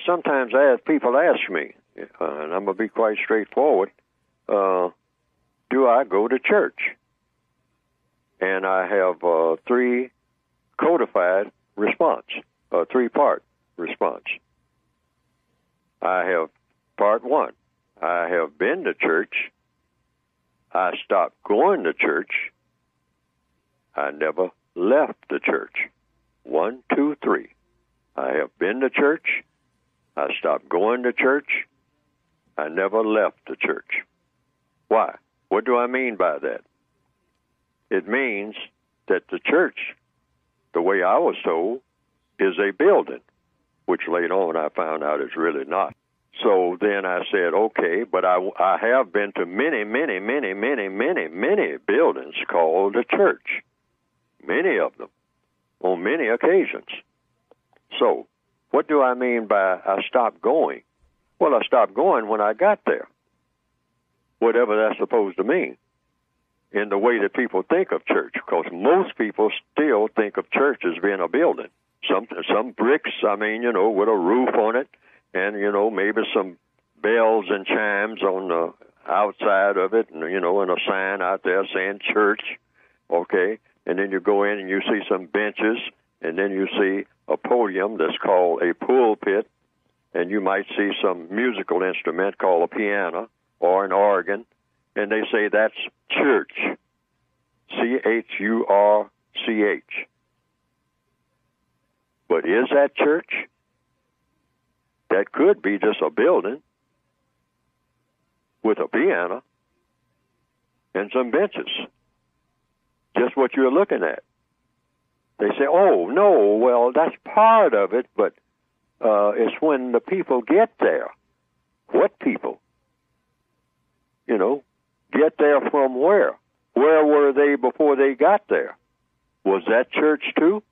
sometimes people ask me, and I'm going to be quite straightforward, do I go to church? And I have three codified response, a three-part response. I have part one. I have been to church. I stopped going to church. I never left the church. 1, 2, 3. I have been to church. I stopped going to church. I never left the church. Why? What do I mean by that? It means that the church, the way I was told, is a building, which later on I found out is really not. So then I said, okay, but I have been to many buildings called a church, many of them, on many occasions. So what do I mean by I stopped going? Well, I stopped going when I got there, whatever that's supposed to mean, in the way that people think of church, because most people still think of church as being a building. Some bricks, with a roof on it, and, maybe some bells and chimes on the outside of it, and, and a sign out there saying church, okay? And then you go in and you see some benches, and then you see a podium that's called a pulpit, and you might see some musical instrument called a piano or an organ, and they say that's church, C-H-U-R-C-H. But is that church? That could be just a building with a piano and some benches. Just what you're looking at. They say, oh, no, well, that's part of it, but it's when the people get there. What people? Get there from where? Where were they before they got there? Was that church too?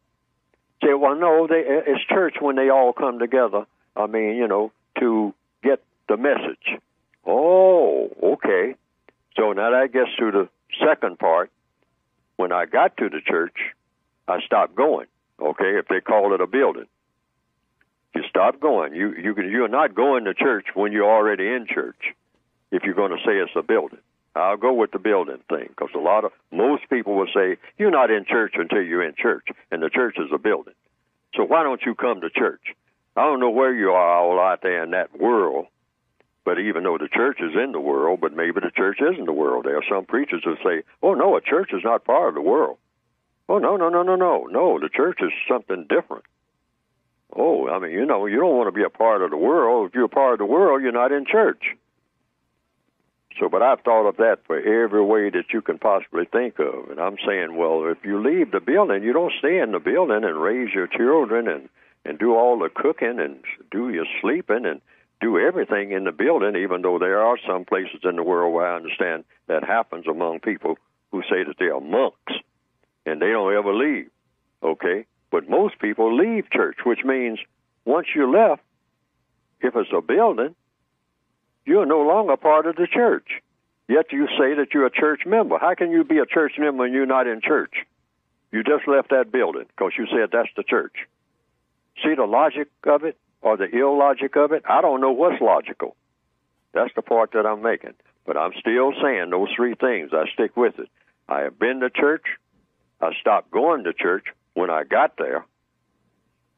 Say, well, no, it's church when they all come together. To get the message. Oh, okay. So now that gets to the second part. When I got to the church, I stopped going. Okay, if they call it a building, you stop going. You're not going to church when you're already in church. If you're going to say it's a building, I'll go with the building thing, because most people will say you're not in church until you're in church, and the church is a building. So why don't you come to church? I don't know where you are all out there in that world, but even though the church is in the world, but maybe the church isn't the world. There are some preachers who say, oh, no, a church is not part of the world. Oh, no, the church is something different. Oh, you don't want to be a part of the world. If you're a part of the world, you're not in church. So, but I've thought of that for every way that you can possibly think of. And I'm saying, well, if you leave the building, you don't stay in the building and raise your children and do all the cooking and do your sleeping and do everything in the building, even though there are some places in the world where I understand that happens among people who say that they are monks and they don't ever leave, okay? But most people leave church, which means once you left, if it's a building, you're no longer part of the church. Yet you say that you're a church member. How can you be a church member when you're not in church? You just left that building because you said that's the church. See the logic of it or the illogic of it? I don't know what's logical. That's the part that I'm making. But I'm still saying those three things. I stick with it. I have been to church. I stopped going to church when I got there.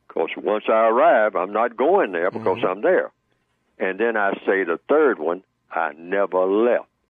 Because once I arrive, I'm not going there because I'm there. And then I say the third one, I never left.